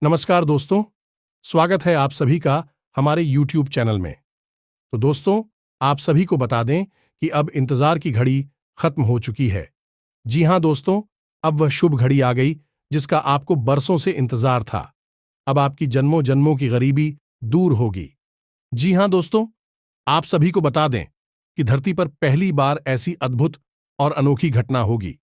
नमस्कार दोस्तों, स्वागत है आप सभी का हमारे YouTube चैनल में। तो दोस्तों, आप सभी को बता दें कि अब इंतजार की घड़ी खत्म हो चुकी है। जी हां दोस्तों, अब वह शुभ घड़ी आ गई जिसका आपको बरसों से इंतजार था। अब आपकी जन्मों जन्मों की गरीबी दूर होगी। जी हां दोस्तों, आप सभी को बता दें कि धरती पर पहली बार ऐसी अद्भुत और अनोखी घटना होगी।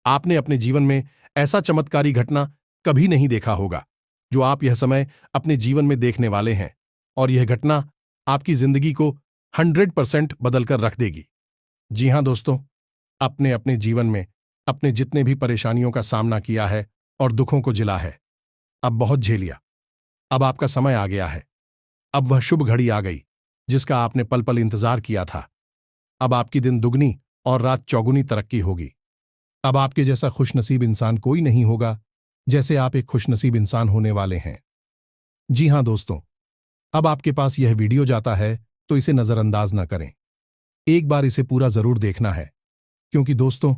आपने अपने जीवन में ऐसा चमत्कारी घटना कभी नहीं देखा होगा जो आप यह समय अपने जीवन में देखने वाले हैं, और यह घटना आपकी जिंदगी को 100% बदलकर रख देगी। जी हां दोस्तों, अपने अपने जीवन में अपने जितने भी परेशानियों का सामना किया है और दुखों को झेला है, अब बहुत झेल लिया। अब आपका समय आ गया है। अब वह शुभ घड़ी आ गई जिसका आपने पल पल इंतजार किया था। अब आपकी दिन दुगनी और रात चौगुनी तरक्की होगी। अब आपके जैसा खुशनसीब इंसान कोई नहीं होगा जैसे आप एक खुशनसीब इंसान होने वाले हैं। जी हां दोस्तों, अब आपके पास यह वीडियो जाता है तो इसे नजरअंदाज न करें। एक बार इसे पूरा जरूर देखना है, क्योंकि दोस्तों,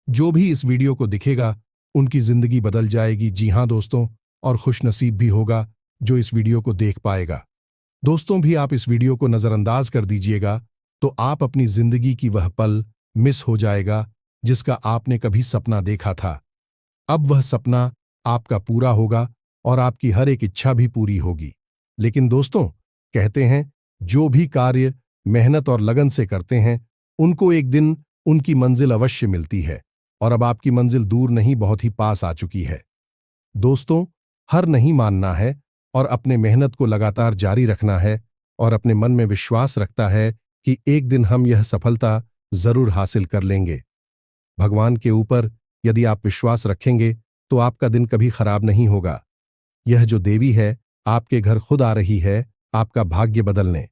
जो भी इस वीडियो को दिखेगा उनकी जिंदगी बदल जाएगी। जी हां दोस्तों, और खुशनसीब भी होगा जो इस वीडियो को देख पाएगा। दोस्तों, भी आप इस वीडियो को नजरअंदाज कर दीजिएगा तो आप अपनी जिंदगी की वह पल मिस हो जाएगा जिसका आपने कभी सपना देखा था। अब वह सपना आपका पूरा होगा और आपकी हर एक इच्छा भी पूरी होगी। लेकिन दोस्तों, कहते हैं जो भी कार्य मेहनत और लगन से करते हैं उनको एक दिन उनकी मंजिल अवश्य मिलती है, और अब आपकी मंजिल दूर नहीं, बहुत ही पास आ चुकी है। दोस्तों, हार नहीं मानना है और अपने मेहनत को लगातार जारी रखना है, और अपने मन में विश्वास रखता है कि एक दिन हम यह सफलता जरूर हासिल कर लेंगे। भगवान के ऊपर यदि आप विश्वास रखेंगे तो आपका दिन कभी खराब नहीं होगा। यह जो देवी है आपके घर खुद आ रही है आपका भाग्य बदलने।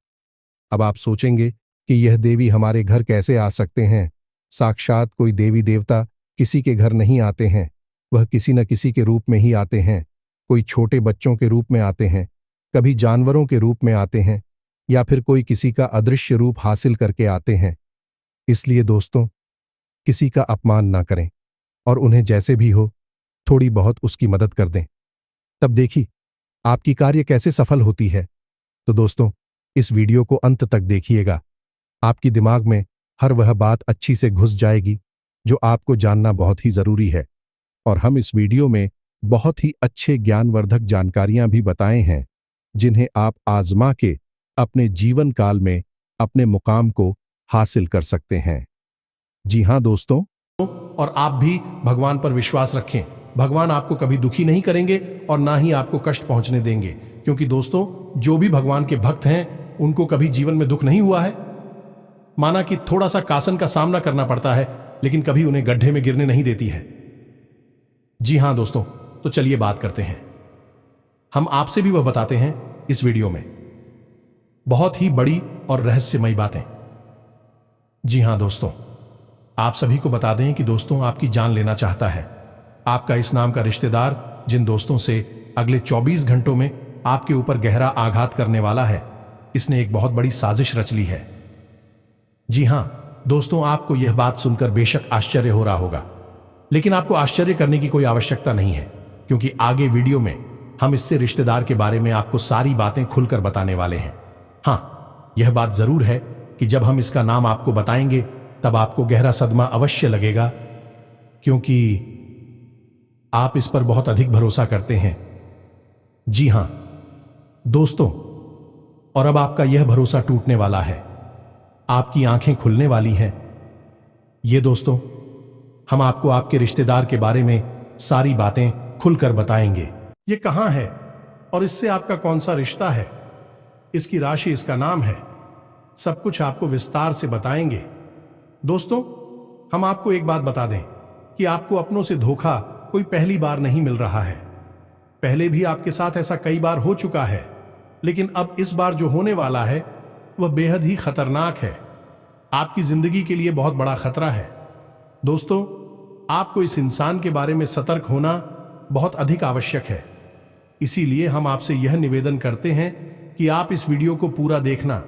अब आप सोचेंगे कि यह देवी हमारे घर कैसे आ सकते हैं। साक्षात कोई देवी देवता किसी के घर नहीं आते हैं, वह किसी न किसी के रूप में ही आते हैं। कोई छोटे बच्चों के रूप में आते हैं, कभी जानवरों के रूप में आते हैं, या फिर कोई किसी का अदृश्य रूप हासिल करके आते हैं। इसलिए दोस्तों, किसी का अपमान ना करें और उन्हें जैसे भी हो थोड़ी बहुत उसकी मदद कर दें। तब देखिए आपकी कार्य कैसे सफल होती है। तो दोस्तों, इस वीडियो को अंत तक देखिएगा। आपकी दिमाग में हर वह बात अच्छी से घुस जाएगी जो आपको जानना बहुत ही जरूरी है। और हम इस वीडियो में बहुत ही अच्छे ज्ञानवर्धक जानकारियां भी बताए हैं जिन्हें आप आजमा के अपने जीवन काल में अपने मुकाम को हासिल कर सकते हैं। जी हां दोस्तों, और आप भी भगवान पर विश्वास रखें। भगवान आपको कभी दुखी नहीं करेंगे और ना ही आपको कष्ट पहुंचने देंगे, क्योंकि दोस्तों, जो भी भगवान के भक्त हैं उनको कभी जीवन में दुख नहीं हुआ है। माना कि थोड़ा सा कासन का सामना करना पड़ता है, लेकिन कभी उन्हें गड्ढे में गिरने नहीं देती है। जी हां दोस्तों, तो चलिए बात करते हैं। हम आपसे भी वह बताते हैं इस वीडियो में बहुत ही बड़ी और रहस्यमयी बातें। जी हां दोस्तों, आप सभी को बता दें कि दोस्तों, आपकी जान लेना चाहता है। आपका इस नाम का रिश्तेदार जिन दोस्तों से अगले 24 घंटों में आपके ऊपर गहरा आघात करने वाला है, इसने एक बहुत बड़ी साजिश रच ली है। जी हां दोस्तों, आपको यह बात सुनकर बेशक आश्चर्य हो रहा होगा, लेकिन आपको आश्चर्य करने की कोई आवश्यकता नहीं है, क्योंकि आगे वीडियो में हम इससे रिश्तेदार के बारे में आपको सारी बातें खुलकर बताने वाले हैं। हां, यह बात जरूर है कि जब हम इसका नाम आपको बताएंगे तब आपको गहरा सदमा अवश्य लगेगा, क्योंकि आप इस पर बहुत अधिक भरोसा करते हैं। जी हां दोस्तों, और अब आपका यह भरोसा टूटने वाला है। आपकी आंखें खुलने वाली हैं। ये दोस्तों, हम आपको आपके रिश्तेदार के बारे में सारी बातें खुलकर बताएंगे। ये कहां है और इससे आपका कौन सा रिश्ता है, इसकी राशि, इसका नाम है, सब कुछ आपको विस्तार से बताएंगे। दोस्तों, हम आपको एक बात बता दें कि आपको अपनों से धोखा कोई पहली बार नहीं मिल रहा है। पहले भी आपके साथ ऐसा कई बार हो चुका है, लेकिन अब इस बार जो होने वाला है वह बेहद ही खतरनाक है। आपकी जिंदगी के लिए बहुत बड़ा खतरा है। दोस्तों, आपको इस इंसान के बारे में सतर्क होना बहुत अधिक आवश्यक है। इसीलिए हम आपसे यह निवेदन करते हैं कि आप इस वीडियो को पूरा देखना।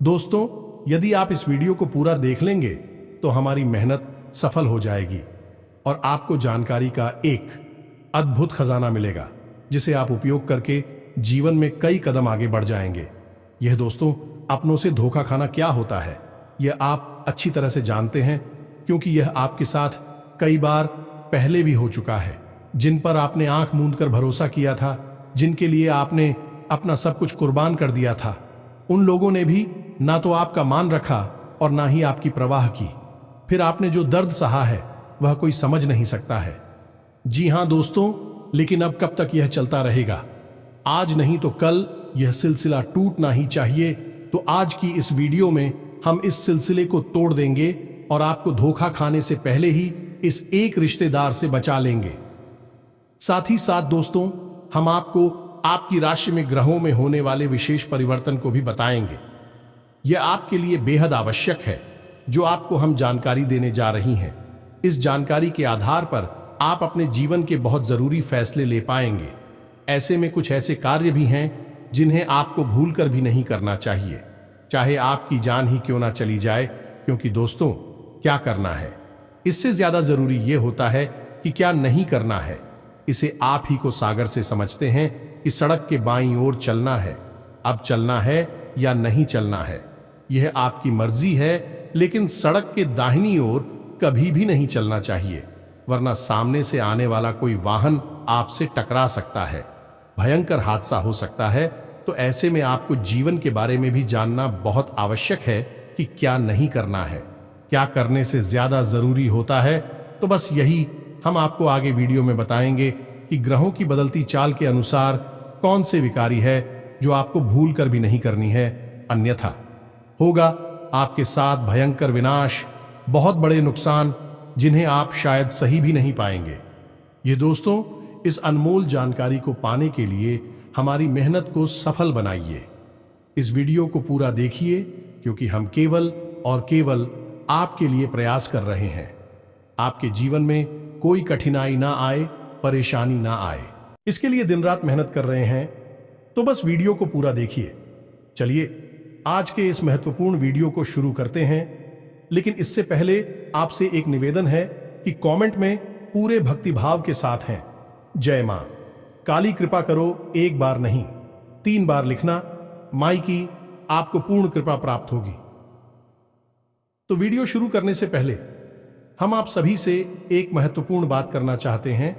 दोस्तों, यदि आप इस वीडियो को पूरा देख लेंगे तो हमारी मेहनत सफल हो जाएगी और आपको जानकारी का एक अद्भुत खजाना मिलेगा। जिसे आप उपयोग करके जीवन में कई कदम आगे बढ़ जाएंगे। यह दोस्तों, अपनों से धोखा खाना क्या होता है, यह आप अच्छी तरह से जानते हैं, क्योंकि यह आपके साथ कई बार पहले भी हो चुका है। जिन पर आपने आंख मूंद कर भरोसा किया था, जिनके लिए आपने अपना सब कुछ कुर्बान कर दिया था, उन लोगों ने भी ना तो आपका मान रखा और ना ही आपकी परवाह की। फिर आपने जो दर्द सहा है वह कोई समझ नहीं सकता है। जी हां दोस्तों, लेकिन अब कब तक यह चलता रहेगा? आज नहीं तो कल यह सिलसिला टूटना ही चाहिए। तो आज की इस वीडियो में हम इस सिलसिले को तोड़ देंगे और आपको धोखा खाने से पहले ही इस एक रिश्तेदार से बचा लेंगे। साथ ही साथ दोस्तों, हम आपको आपकी राशि में ग्रहों में होने वाले विशेष परिवर्तन को भी बताएंगे। यह आपके लिए बेहद आवश्यक है, जो आपको हम जानकारी देने जा रही हैं। इस जानकारी के आधार पर आप अपने जीवन के बहुत जरूरी फैसले ले पाएंगे। ऐसे में कुछ ऐसे कार्य भी हैं जिन्हें आपको भूलकर भी नहीं करना चाहिए, चाहे आपकी जान ही क्यों ना चली जाए। क्योंकि दोस्तों, क्या करना है, इससे ज्यादा जरूरी यह होता है कि क्या नहीं करना है। इसे आप ही को सागर से समझते हैं कि सड़क के बाईं ओर चलना है, अब चलना है या नहीं चलना है, यह आपकी मर्जी है। लेकिन सड़क के दाहिनी ओर कभी भी नहीं चलना चाहिए, वरना सामने से आने वाला कोई वाहन आपसे टकरा सकता है, भयंकर हादसा हो सकता है। तो ऐसे में आपको जीवन के बारे में भी जानना बहुत आवश्यक है कि क्या नहीं करना है, क्या करने से ज्यादा जरूरी होता है। तो बस यही हम आपको आगे वीडियो में बताएंगे कि ग्रहों की बदलती चाल के अनुसार कौन से विकारी है जो आपको भूल कर भी नहीं करनी है, अन्यथा होगा आपके साथ भयंकर विनाश, बहुत बड़े नुकसान जिन्हें आप शायद सही भी नहीं पाएंगे। ये दोस्तों, इस अनमोल जानकारी को पाने के लिए हमारी मेहनत को सफल बनाइए। इस वीडियो को पूरा देखिए, क्योंकि हम केवल और केवल आपके लिए प्रयास कर रहे हैं। आपके जीवन में कोई कठिनाई ना आए, परेशानी ना आए, इसके लिए दिन रात मेहनत कर रहे हैं। तो बस वीडियो को पूरा देखिए। चलिए आज के इस महत्वपूर्ण वीडियो को शुरू करते हैं। लेकिन इससे पहले आपसे एक निवेदन है कि कमेंट में पूरे भक्तिभाव के साथ हैं, जय मां काली कृपा करो, एक बार नहीं 3 बार लिखना। माई की आपको पूर्ण कृपा प्राप्त होगी। तो वीडियो शुरू करने से पहले हम आप सभी से एक महत्वपूर्ण बात करना चाहते हैं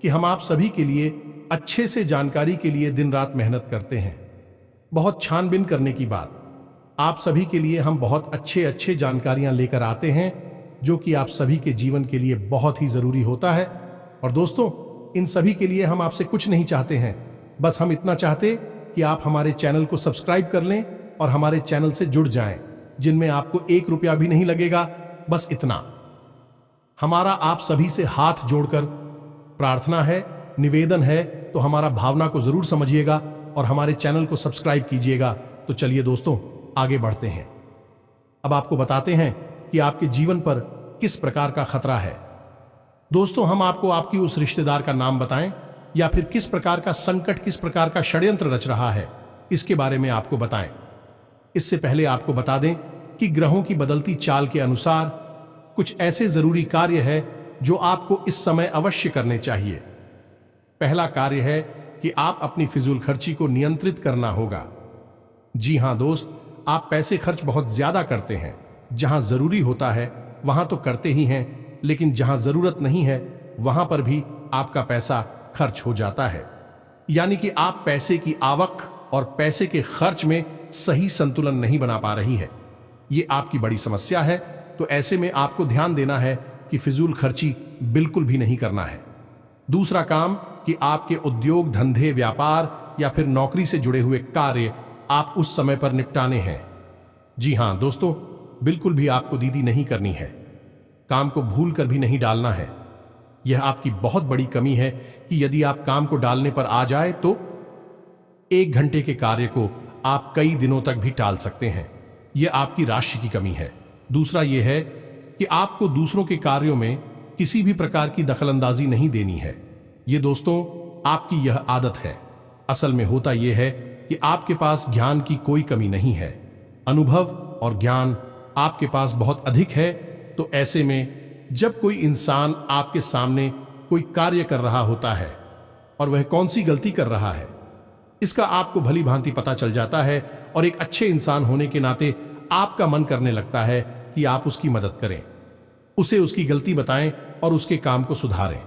कि हम आप सभी के लिए अच्छे से जानकारी के लिए दिन रात मेहनत करते हैं। बहुत छानबीन करने की बात, आप सभी के लिए हम बहुत अच्छे जानकारियां लेकर आते हैं, जो कि आप सभी के जीवन के लिए बहुत ही जरूरी होता है। और दोस्तों, इन सभी के लिए हम आपसे कुछ नहीं चाहते हैं, बस हम इतना चाहते कि आप हमारे चैनल को सब्सक्राइब कर लें और हमारे चैनल से जुड़ जाएं, जिनमें आपको 1 रुपया भी नहीं लगेगा। बस इतना हमारा आप सभी से हाथ जोड़कर प्रार्थना है, निवेदन है। तो हमारा भावना को जरूर समझिएगा और हमारे चैनल को सब्सक्राइब कीजिएगा। तो चलिए दोस्तों, आगे बढ़ते हैं। अब आपको बताते हैं कि आपके जीवन पर किस प्रकार का खतरा है। दोस्तों, हम आपको आपकी उस रिश्तेदार का नाम बताएं या फिर किस प्रकार का संकट, किस प्रकार का षड्यंत्र रच रहा है, इसके बारे में आपको बताएं। इससे पहले आपको बता दें कि ग्रहों की बदलती चाल के अनुसार कुछ ऐसे जरूरी कार्य है जो आपको इस समय अवश्य करने चाहिए। पहला कार्य है कि आप अपनी फिजूल खर्ची को नियंत्रित करना होगा। जी हां दोस्त, आप पैसे खर्च बहुत ज्यादा करते हैं। जहां जरूरी होता है वहां तो करते ही हैं, लेकिन जहां जरूरत नहीं है वहां पर भी आपका पैसा खर्च हो जाता है। यानी कि आप पैसे की आवक और पैसे के खर्च में सही संतुलन नहीं बना पा रही है। ये आपकी बड़ी समस्या है। तो ऐसे में आपको ध्यान देना है कि फिजूल खर्ची बिल्कुल भी नहीं करना है। दूसरा काम कि आपके उद्योग, धंधे, व्यापार या फिर नौकरी से जुड़े हुए कार्य आप उस समय पर निपटाने हैं। जी हां दोस्तों, बिल्कुल भी आपको दीदी नहीं करनी है, काम को भूल कर भी नहीं डालना है। यह आपकी बहुत बड़ी कमी है कि यदि आप काम को डालने पर आ जाए तो 1 घंटे के कार्य को आप कई दिनों तक भी टाल सकते हैं। यह आपकी राशि की कमी है। दूसरा यह है कि आपको दूसरों के कार्यों में किसी भी प्रकार की दखलंदाजी नहीं देनी है। ये दोस्तों, आपकी यह आदत है। असल में होता यह है कि आपके पास ज्ञान की कोई कमी नहीं है, अनुभव और ज्ञान आपके पास बहुत अधिक है। तो ऐसे में जब कोई इंसान आपके सामने कोई कार्य कर रहा होता है और वह कौन सी गलती कर रहा है। इसका आपको भली भांति पता चल जाता है और एक अच्छे इंसान होने के नाते आपका मन करने लगता है कि आप उसकी मदद करें, उसे उसकी गलती बताएं और उसके काम को सुधारें।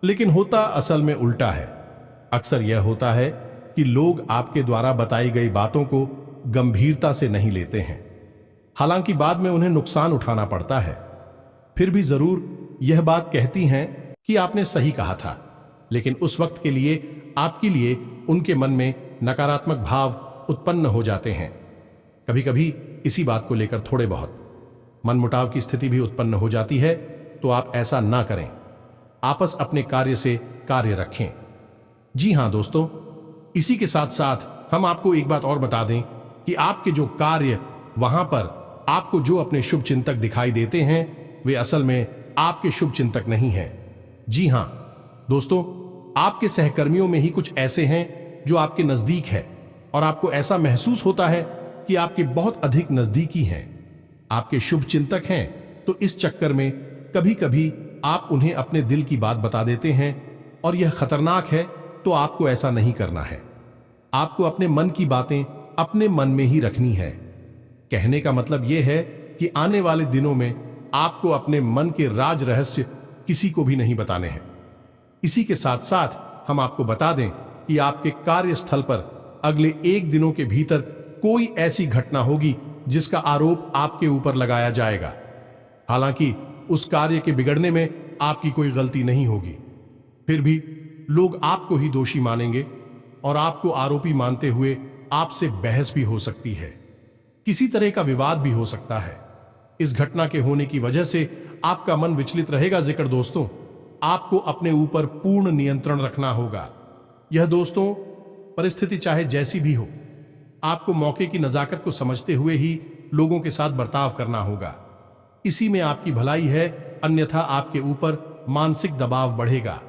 लेकिन होता असल में उल्टा है। अक्सर यह होता है कि लोग आपके द्वारा बताई गई बातों को गंभीरता से नहीं लेते हैं। हालांकि बाद में उन्हें नुकसान उठाना पड़ता है। फिर भी जरूर यह बात कहती हैं कि आपने सही कहा था, लेकिन उस वक्त के लिए आपके लिए उनके मन में नकारात्मक भाव उत्पन्न हो जाते हैं। कभी कभी इसी बात को लेकर थोड़े बहुत मनमुटाव की स्थिति भी उत्पन्न हो जाती है। तो आप ऐसा ना करें। आपस अपने कार्य से कार्य रखें। जी हां दोस्तों, इसी के साथ साथ हम आपको एक बात और बता दें कि आपके जो कार्य वहां पर आपको जो अपने शुभ चिंतक दिखाई देते हैं वे असल में आपके शुभ चिंतक नहीं हैं। जी हां दोस्तों, आपके सहकर्मियों में ही कुछ ऐसे हैं जो आपके नजदीक है और आपको ऐसा महसूस होता है कि आपके बहुत अधिक नजदीकी हैं, आपके शुभ चिंतक हैं। तो इस चक्कर में कभी कभी आप उन्हें अपने दिल की बात बता देते हैं और यह खतरनाक है। तो आपको ऐसा नहीं करना है। आपको अपने मन की बातें अपने मन में ही रखनी है। कहने का मतलब यह है कि आने वाले दिनों में आपको अपने मन के राज रहस्य किसी को भी नहीं बताने हैं। इसी के साथ साथ हम आपको बता दें कि आपके कार्यस्थल पर अगले 1 दिनों के भीतर कोई ऐसी घटना होगी जिसका आरोप आपके ऊपर लगाया जाएगा। हालांकि उस कार्य के बिगड़ने में आपकी कोई गलती नहीं होगी, फिर भी लोग आपको ही दोषी मानेंगे और आपको आरोपी मानते हुए आपसे बहस भी हो सकती है। किसी तरह का विवाद भी हो सकता है। इस घटना के होने की वजह से आपका मन विचलित रहेगा। जिक्र दोस्तों, आपको अपने ऊपर पूर्ण नियंत्रण रखना होगा। यह दोस्तों परिस्थिति चाहे जैसी भी हो, आपको मौके की नजाकत को समझते हुए ही लोगों के साथ बर्ताव करना होगा। इसी में आपकी भलाई है, अन्यथा आपके ऊपर मानसिक दबाव बढ़ेगा।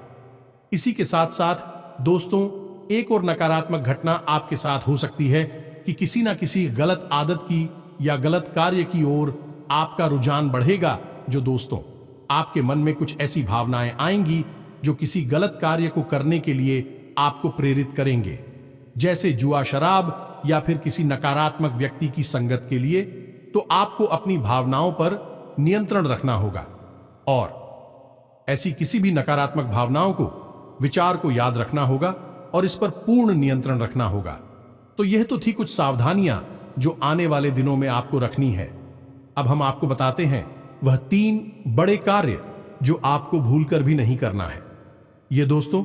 इसी के साथ साथ दोस्तों एक और नकारात्मक घटना आपके साथ हो सकती है कि किसी ना किसी गलत आदत की या गलत कार्य की ओर आपका रुझान बढ़ेगा। जो दोस्तों आपके मन में कुछ ऐसी भावनाएं आएंगी जो किसी गलत कार्य को करने के लिए आपको प्रेरित करेंगे, जैसे जुआ, शराब या फिर किसी नकारात्मक व्यक्ति की संगत के लिए। तो आपको अपनी भावनाओं पर नियंत्रण रखना होगा और ऐसी किसी भी नकारात्मक भावनाओं को, विचार को याद रखना होगा और इस पर पूर्ण नियंत्रण रखना होगा। तो यह तो थी कुछ सावधानियां जो आने वाले दिनों में आपको रखनी है। अब हम आपको बताते हैं वह 3 बड़े कार्य जो आपको भूलकर भी नहीं करना है। ये दोस्तों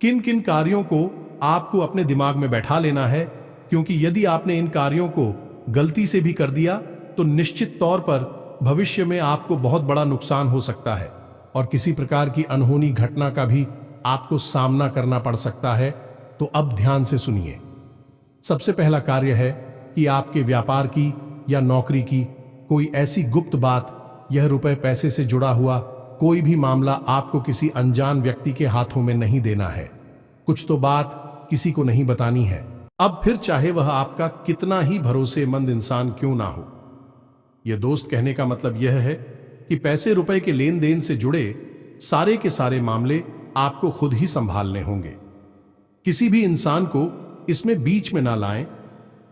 किन किन कार्यों को आपको अपने दिमाग में बैठा लेना है, क्योंकि यदि आपने इन कार्यों को गलती से भी कर दिया तो निश्चित तौर पर भविष्य में आपको बहुत बड़ा नुकसान हो सकता है और किसी प्रकार की अनहोनी घटना का भी आपको सामना करना पड़ सकता है। तो अब ध्यान से सुनिए। सबसे पहला कार्य है कि आपके व्यापार की या नौकरी की कोई ऐसी गुप्त बात, यह रुपए पैसे से जुड़ा हुआ कोई भी मामला आपको किसी अनजान व्यक्ति के हाथों में नहीं देना है। कुछ तो बात किसी को नहीं बतानी है। अब फिर चाहे वह आपका कितना ही भरोसेमंद इंसान क्यों ना हो। यह दोस्त कहने का मतलब यह है कि पैसे रुपए के लेन देन से जुड़े सारे के सारे मामले आपको खुद ही संभालने होंगे। किसी भी इंसान को इसमें बीच में ना लाएं,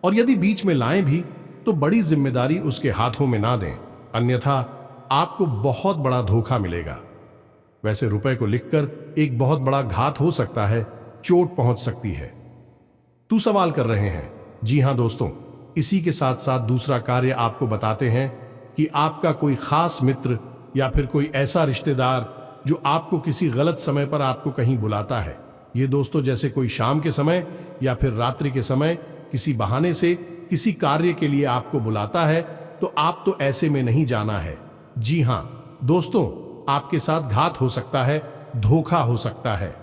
और यदि बीच में लाएं भी तो बड़ी जिम्मेदारी उसके हाथों में ना दें, अन्यथा आपको बहुत बड़ा धोखा मिलेगा। वैसे रुपए को लिखकर एक बहुत बड़ा घात हो सकता है, चोट पहुंच सकती है। तू सवाल कर रहे हैं? जी हां दोस्तों, इसी के साथ साथ दूसरा कार्य आपको बताते हैं कि आपका कोई खास मित्र या फिर कोई ऐसा रिश्तेदार जो आपको किसी गलत समय पर आपको कहीं बुलाता है। ये दोस्तों जैसे कोई शाम के समय या फिर रात्रि के समय किसी बहाने से किसी कार्य के लिए आपको बुलाता है, तो आप तो ऐसे में नहीं जाना है। जी हां दोस्तों, आपके साथ घात हो सकता है, धोखा हो सकता है।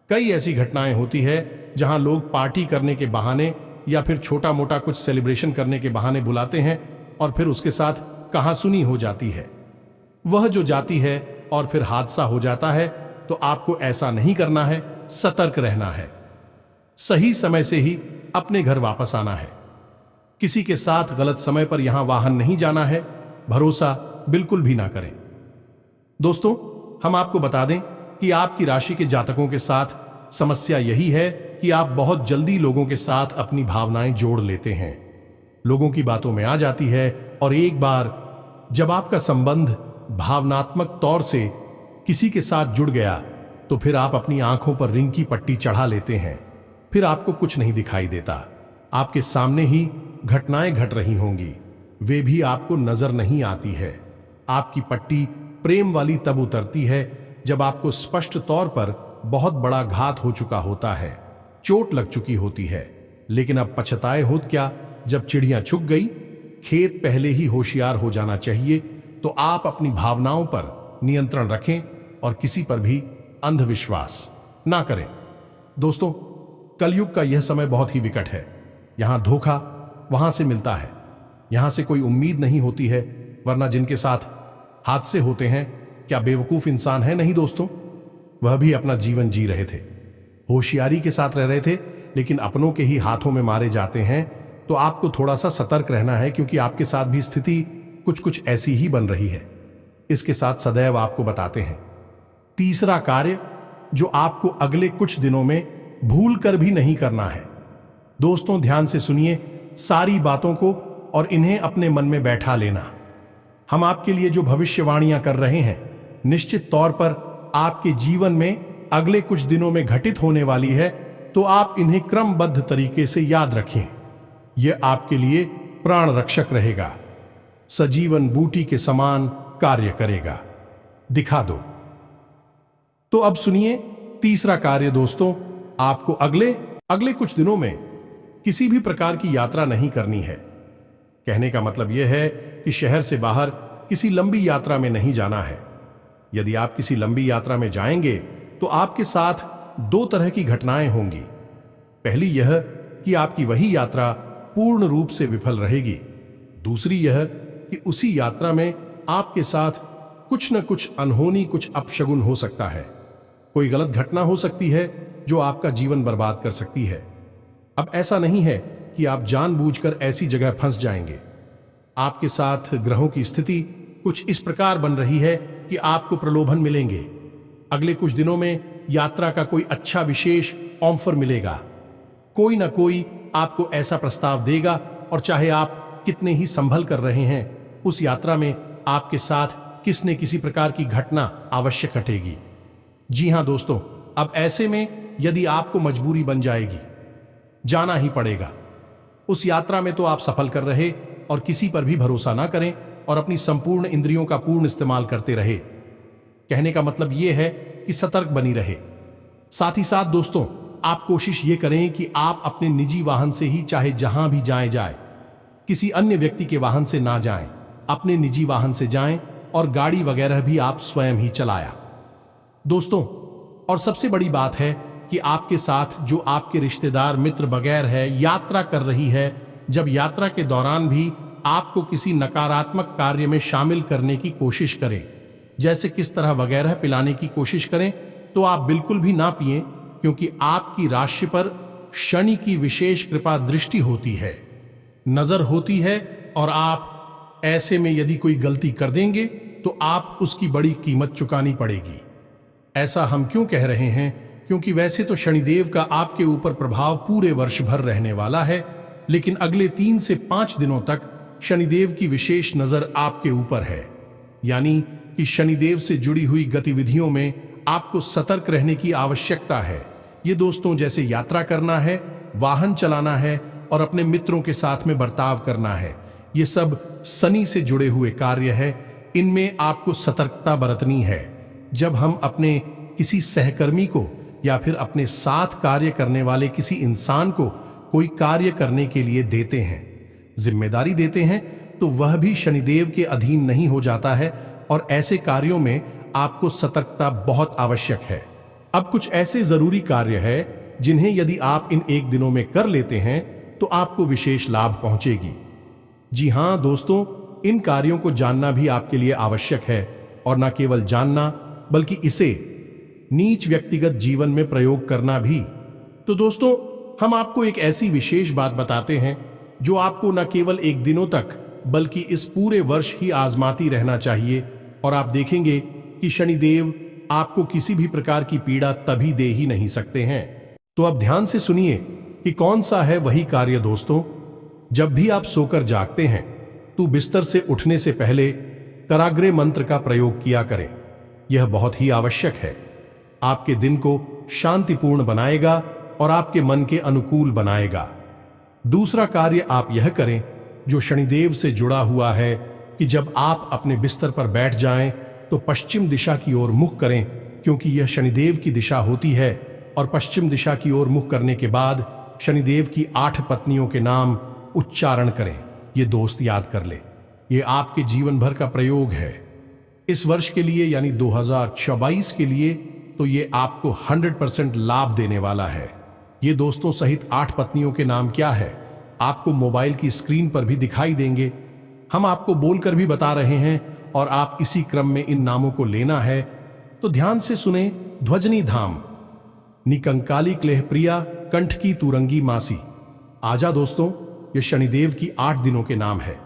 कई ऐसी घटनाएं होती है जहां लोग पार्टी करने के बहाने या फिर छोटा मोटा कुछ सेलिब्रेशन करने के बहाने बुलाते हैं और फिर उसके साथ कहासुनी हो जाती है। वह जो जाती है और फिर हादसा हो जाता है। तो आपको ऐसा नहीं करना है, सतर्क रहना है। सही समय से ही अपने घर वापस आना है। किसी के साथ गलत समय पर यहां वाहन नहीं जाना है। भरोसा बिल्कुल भी ना करें। दोस्तों हम आपको बता दें कि आपकी राशि के जातकों के साथ समस्या यही है कि आप बहुत जल्दी लोगों के साथ अपनी भावनाएं जोड़ लेते हैं, लोगों की बातों में आ जाती है, और एक बार जब आपका संबंध भावनात्मक तौर से किसी के साथ जुड़ गया तो फिर आप अपनी आंखों पर रिंग की पट्टी चढ़ा लेते हैं। फिर आपको कुछ नहीं दिखाई देता, आपके सामने ही घटनाएं घट रही होंगी, वे भी आपको नजर नहीं आती है। आपकी पट्टी प्रेम वाली तब उतरती है जब आपको स्पष्ट तौर पर बहुत बड़ा घात हो चुका होता है, चोट लग चुकी होती है। लेकिन अब पछताए होत क्या, जब चिड़ियां छुप गई, खेत पहले ही होशियार हो जाना चाहिए। तो आप अपनी भावनाओं पर नियंत्रण रखें और किसी पर भी अंधविश्वास ना करें। दोस्तों, कलयुग का यह समय बहुत ही विकट है। यहां धोखा वहां से मिलता है, यहां से कोई उम्मीद नहीं होती है, वरना जिनके साथ हादसे होते हैं क्या बेवकूफ इंसान है? नहीं दोस्तों, वह भी अपना जीवन जी रहे थे, होशियारी के साथ रह रहे थे, लेकिन अपनों के ही हाथों में मारे जाते हैं। तो आपको थोड़ा सा सतर्क रहना है, क्योंकि आपके साथ भी स्थिति कुछ ऐसी ही बन रही है। इसके साथ सदैव आपको बताते हैं, तीसरा कार्य जो आपको अगले कुछ दिनों में भूल कर भी नहीं करना है। दोस्तों, ध्यान से सुनिए सारी बातों को और इन्हें अपने मन में बैठा लेना। हम आपके लिए जो भविष्यवाणियां कर रहे हैं, निश्चित तौर पर आपके जीवन में अगले कुछ दिनों में घटित होने वाली है, तो आप इन्हें क्रमबद्ध तरीके से याद रखें। यह आपके लिए प्राण रक्षक रहेगा, सजीवन बूटी के समान कार्य करेगा। दिखा दो। तो अब सुनिए तीसरा कार्य। दोस्तों, आपको अगले कुछ दिनों में किसी भी प्रकार की यात्रा नहीं करनी है। कहने का मतलब यह है कि शहर से बाहर किसी लंबी यात्रा में नहीं जाना है। यदि आप किसी लंबी यात्रा में जाएंगे तो आपके साथ दो तरह की घटनाएं होंगी। पहली यह कि आपकी वही यात्रा पूर्ण रूप से विफल रहेगी। दूसरी यह कि उसी यात्रा में आपके साथ कुछ न कुछ अनहोनी, कुछ अपशगुन हो सकता है। कोई गलत घटना हो सकती है जो आपका जीवन बर्बाद कर सकती है। अब ऐसा नहीं है कि आप जानबूझकर ऐसी जगह फंस जाएंगे। आपके साथ ग्रहों की स्थिति कुछ इस प्रकार बन रही है कि आपको प्रलोभन मिलेंगे। अगले कुछ दिनों में यात्रा का कोई अच्छा विशेष ऑफर मिलेगा। कोई ना कोई आपको ऐसा प्रस्ताव देगा, और चाहे आप कितने ही संभल कर रहे हैं, उस यात्रा में आपके साथ किसी न किसी प्रकार की घटना आवश्यक घटेगी। जी हां दोस्तों, अब ऐसे में यदि आपको मजबूरी बन जाएगी, जाना ही पड़ेगा। उस यात्रा में तो आप सफल कर रहे और किसी पर भी भरोसा ना करें और अपनी संपूर्ण इंद्रियों का पूर्ण इस्तेमाल करते रहे। कहने का मतलब यह है कि सतर्क बनी रहे। साथ ही साथ दोस्तों, आप कोशिश ये करें कि आप अपने निजी वाहन से ही चाहे जहां भी जाए, किसी अन्य व्यक्ति के वाहन से ना जाएं, अपने निजी वाहन से जाएं, और गाड़ी वगैरह भी आप स्वयं ही चलाया। दोस्तों, और सबसे बड़ी बात है कि आपके साथ जो आपके रिश्तेदार, मित्र वगैरह है, यात्रा कर रही है, जब यात्रा के दौरान भी आपको किसी नकारात्मक कार्य में शामिल करने की कोशिश करें, जैसे किस तरह वगैरह पिलाने की कोशिश करें, तो आप बिल्कुल भी ना पिएं, क्योंकि आपकी राशि पर शनि की विशेष कृपा दृष्टि होती है, नजर होती है, और आप ऐसे में यदि कोई गलती कर देंगे तो आप उसकी बड़ी कीमत चुकानी पड़ेगी। ऐसा हम क्यों कह रहे हैं? क्योंकि वैसे तो शनिदेव का आपके ऊपर प्रभाव पूरे वर्ष भर रहने वाला है, लेकिन अगले 3 से 5 दिनों तक शनिदेव की विशेष नजर आपके ऊपर है। यानी कि शनिदेव से जुड़ी हुई गतिविधियों में आपको सतर्क रहने की आवश्यकता है। ये दोस्तों, जैसे यात्रा करना है, वाहन चलाना है और अपने मित्रों के साथ में बर्ताव करना है, ये सब शनि से जुड़े हुए कार्य है। इनमें आपको सतर्कता बरतनी है। जब हम अपने किसी सहकर्मी को या फिर अपने साथ कार्य करने वाले किसी इंसान को कोई कार्य करने के लिए देते हैं, जिम्मेदारी देते हैं, तो वह भी शनिदेव के अधीन नहीं हो जाता है, और ऐसे कार्यों में आपको सतर्कता बहुत आवश्यक है। अब कुछ ऐसे जरूरी कार्य है जिन्हें यदि आप इन 1 दिनों में कर लेते हैं तो आपको विशेष लाभ पहुंचेगी। जी हां दोस्तों, इन कार्यों को जानना भी आपके लिए आवश्यक है, और न केवल जानना बल्कि इसे नीच व्यक्तिगत जीवन में प्रयोग करना भी। तो दोस्तों, हम आपको एक ऐसी विशेष बात बताते हैं जो आपको न केवल 1 दिनों तक बल्कि इस पूरे वर्ष ही आजमाती रहना चाहिए, और आप देखेंगे कि शनिदेव आपको किसी भी प्रकार की पीड़ा तभी दे ही नहीं सकते हैं। तो अब ध्यान से सुनिए कि कौन सा है वही कार्य दोस्तों। जब भी आप सोकर जागते हैं तो बिस्तर से उठने से पहले कराग्रे मंत्र का प्रयोग किया करें। यह बहुत ही आवश्यक है। आपके दिन को शांतिपूर्ण बनाएगा और आपके मन के अनुकूल बनाएगा। दूसरा कार्य आप यह करें जो शनिदेव से जुड़ा हुआ है कि जब आप अपने बिस्तर पर बैठ जाएं तो पश्चिम दिशा की ओर मुख करें, क्योंकि यह शनिदेव की दिशा होती है। और पश्चिम दिशा की ओर मुख करने के बाद शनिदेव की 8 पत्नियों के नाम उच्चारण करें। ये दोस्त याद कर ले, ये आपके जीवन भर का प्रयोग है। इस वर्ष के लिए यानी 2024 के लिए तो ये आपको 100% लाभ देने वाला है। ये दोस्तों सहित 8 पत्नियों के नाम क्या है आपको मोबाइल की स्क्रीन पर भी दिखाई देंगे। हम आपको बोलकर भी बता रहे हैं और आप इसी क्रम में इन नामों को लेना है। तो ध्यान से सुने। ध्वजनी धाम, निकंकाली क्लेह प्रिया, कंठ की तुरंगी मासी। आजा दोस्तों, ये शनिदेव की 8 दिनों के नाम है।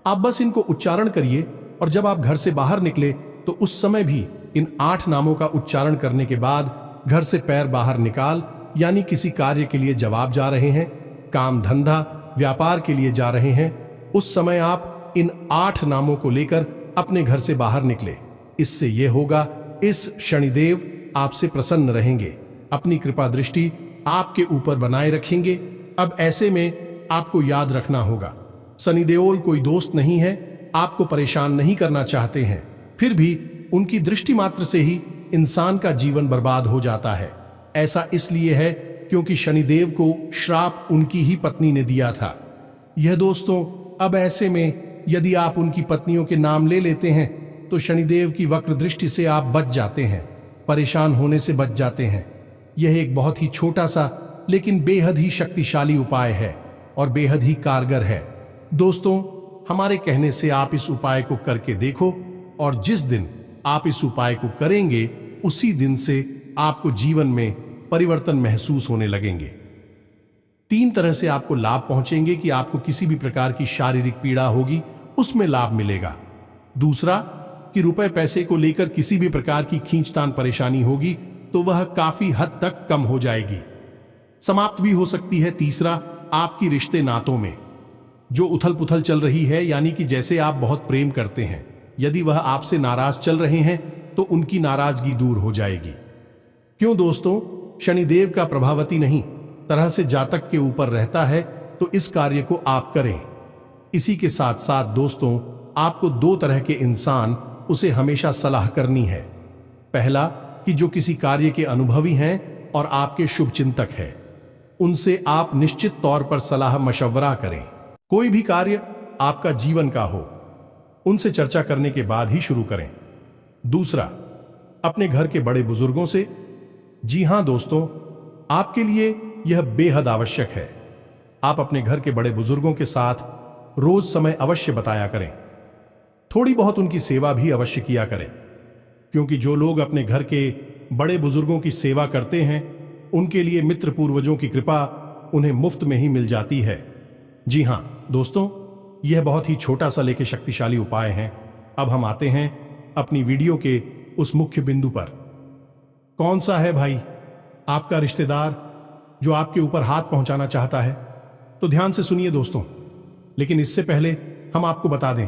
आप बस इनको उच्चारण करिए और जब आप घर से बाहर निकले तो उस समय भी इन 8 नामों का उच्चारण करने के बाद घर से पैर बाहर निकाल, यानी किसी कार्य के लिए जवाब जा रहे हैं, काम धंधा व्यापार के लिए जा रहे हैं, उस समय आप इन 8 नामों को लेकर अपने घर से बाहर निकले। इससे यह होगा, इस शनिदेव आपसे प्रसन्न रहेंगे, अपनी कृपा दृष्टि आपके ऊपर बनाए रखेंगे। अब ऐसे में आपको याद रखना होगा, शनिदेओल कोई दोस्त नहीं है, आपको परेशान नहीं करना चाहते हैं, फिर भी उनकी दृष्टि मात्र से ही इंसान का जीवन बर्बाद हो जाता है। ऐसा इसलिए है क्योंकि शनिदेव को श्राप उनकी ही पत्नी ने दिया था। यह दोस्तों, अब ऐसे में यदि आप उनकी पत्नियों के नाम ले लेते हैं तो शनिदेव की वक्र दृष्टि से आप बच जाते हैं, परेशान होने से बच जाते हैं। यह एक बहुत ही छोटा सा लेकिन बेहद ही शक्तिशाली उपाय है और बेहद ही कारगर है। दोस्तों, हमारे कहने से आप इस उपाय को करके देखो और जिस दिन आप इस उपाय को करेंगे उसी दिन से आपको जीवन में परिवर्तन महसूस होने लगेंगे। 3 तरह से आपको लाभ पहुंचेंगे कि आपको किसी भी प्रकार की शारीरिक पीड़ा होगी उसमें लाभ मिलेगा। दूसरा कि रुपए पैसे को लेकर किसी भी प्रकार की खींचतान परेशानी होगी तो वह काफी हद तक कम हो जाएगी, समाप्त भी हो सकती है। तीसरा, आपकी रिश्ते नातों में जो उथल पुथल चल रही है, यानी कि जैसे आप बहुत प्रेम करते हैं, यदि वह आपसे नाराज चल रहे हैं तो उनकी नाराजगी दूर हो जाएगी। क्यों दोस्तों, शनिदेव का प्रभावती नहीं तरह से जातक के ऊपर रहता है, तो इस कार्य को आप करें। इसी के साथ साथ दोस्तों, आपको 2 तरह के इंसान उसे हमेशा सलाह करनी है। पहला कि जो किसी कार्य के अनुभवी हैं और आपके शुभ चिंतक हैं, उनसे आप निश्चित तौर पर सलाह मशवरा करें। कोई भी कार्य आपका जीवन का हो, उनसे चर्चा करने के बाद ही शुरू करें। दूसरा, अपने घर के बड़े बुजुर्गों से। जी हां दोस्तों, आपके लिए यह बेहद आवश्यक है। आप अपने घर के बड़े बुजुर्गों के साथ रोज समय अवश्य बताया करें। थोड़ी बहुत उनकी सेवा भी अवश्य किया करें, क्योंकि जो लोग अपने घर के बड़े बुजुर्गों की सेवा करते हैं उनके लिए मित्र पूर्वजों की कृपा उन्हें मुफ्त में ही मिल जाती है। जी हां दोस्तों, यह बहुत ही छोटा सा लेकिन शक्तिशाली उपाय है। अब हम आते हैं अपनी वीडियो के उस मुख्य बिंदु पर। कौन सा है भाई आपका रिश्तेदार जो आपके ऊपर हाथ पहुंचाना चाहता है? तो ध्यान से सुनिए दोस्तों, लेकिन इससे पहले हम आपको बता दें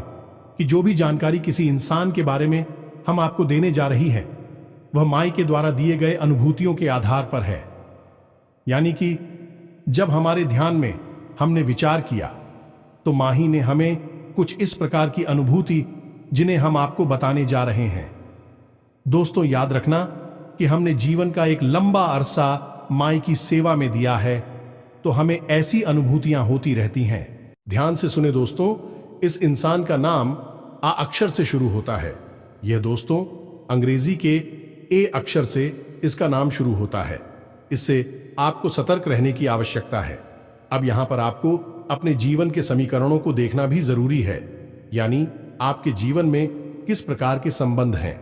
कि जो भी जानकारी किसी इंसान के बारे में हम आपको देने जा रही है वह माई के द्वारा दिए गए अनुभूतियों के आधार पर है। यानी कि जब हमारे ध्यान में हमने विचार किया तो माही ने हमें कुछ इस प्रकार की अनुभूति जिन्हें हम आपको बताने जा रहे हैं। दोस्तों, याद रखना कि हमने जीवन का एक लंबा अरसा माई की सेवा में दिया है, तो हमें ऐसी अनुभूतियां होती रहती हैं। ध्यान से सुने दोस्तों, इस इंसान का नाम आ अक्षर से शुरू होता है। यह दोस्तों अंग्रेजी के ए अक्षर से इसका नाम शुरू होता है। इससे आपको सतर्क रहने की आवश्यकता है। अब यहां पर आपको अपने जीवन के समीकरणों को देखना भी जरूरी है, यानी आपके जीवन में किस प्रकार के संबंध हैं,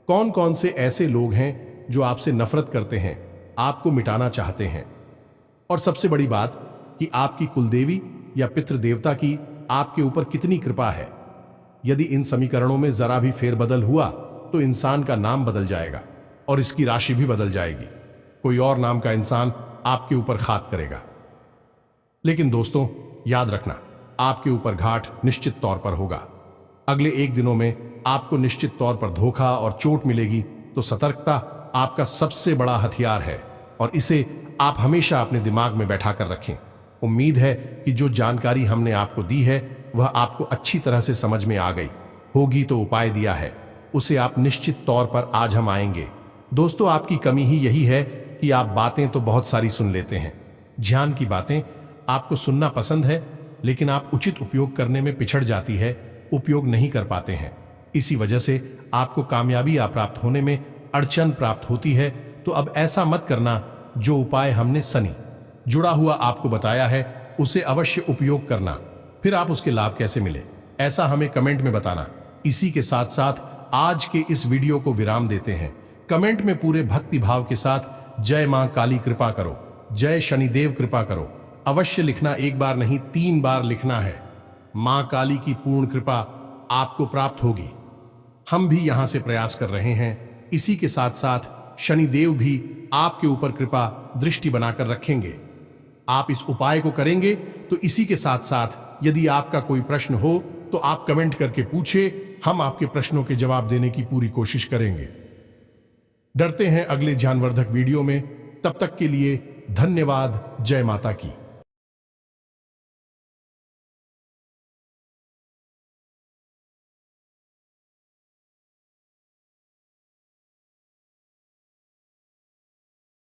कौन कौन से ऐसे लोग हैं जो आपसे नफरत करते हैं, आपको मिटाना चाहते हैं, और सबसे बड़ी बात कि आपकी कुलदेवी या पितृ देवता की आपके ऊपर कितनी कृपा है। यदि इन समीकरणों में जरा भी फेरबदल हुआ तो इंसान का नाम बदल जाएगा और इसकी राशि भी बदल जाएगी। कोई और नाम का इंसान आपके ऊपर घात करेगा। लेकिन दोस्तों, याद रखना, आपके ऊपर घाट निश्चित तौर पर होगा। अगले 1 दिनों में आपको निश्चित तौर पर धोखा और चोट मिलेगी। तो सतर्कता आपका सबसे बड़ा हथियार है और इसे आप हमेशा अपने दिमाग में बैठा कर रखें। उम्मीद है कि जो जानकारी हमने आपको दी है वह आपको अच्छी तरह से समझ में आ गई होगी। तो उपाय दिया है उसे आप निश्चित तौर पर आज हम आएंगे। दोस्तों, आपकी कमी ही यही है कि आप बातें तो बहुत सारी सुन लेते हैं। ध्यान की बातें आपको सुनना पसंद है, लेकिन आप उचित उपयोग करने में पिछड़ जाती है, उपयोग नहीं कर पाते हैं। इसी वजह से आपको कामयाबी प्राप्त होने में अड़चन प्राप्त होती है। तो अब ऐसा मत करना। जो उपाय हमने सनी जुड़ा हुआ आपको बताया है उसे अवश्य उपयोग करना। फिर आप उसके लाभ कैसे मिले, ऐसा हमें कमेंट में बताना। इसी के साथ साथ आज के इस वीडियो को विराम देते हैं। कमेंट में पूरे भक्ति भाव के साथ जय मां काली कृपा करो, जय शनिदेव कृपा करो अवश्य लिखना। 1 बार नहीं 3 बार लिखना है। मां काली की पूर्ण कृपा आपको प्राप्त होगी। हम भी यहां से प्रयास कर रहे हैं। इसी के साथ साथ शनिदेव भी आपके ऊपर कृपा दृष्टि बनाकर रखेंगे। आप इस उपाय को करेंगे। तो इसी के साथ साथ यदि आपका कोई प्रश्न हो तो आप कमेंट करके पूछे, हम आपके प्रश्नों के जवाब देने की पूरी कोशिश करेंगे। डरते हैं अगले ज्ञानवर्धक वीडियो में। तब तक के लिए धन्यवाद। जय माता की।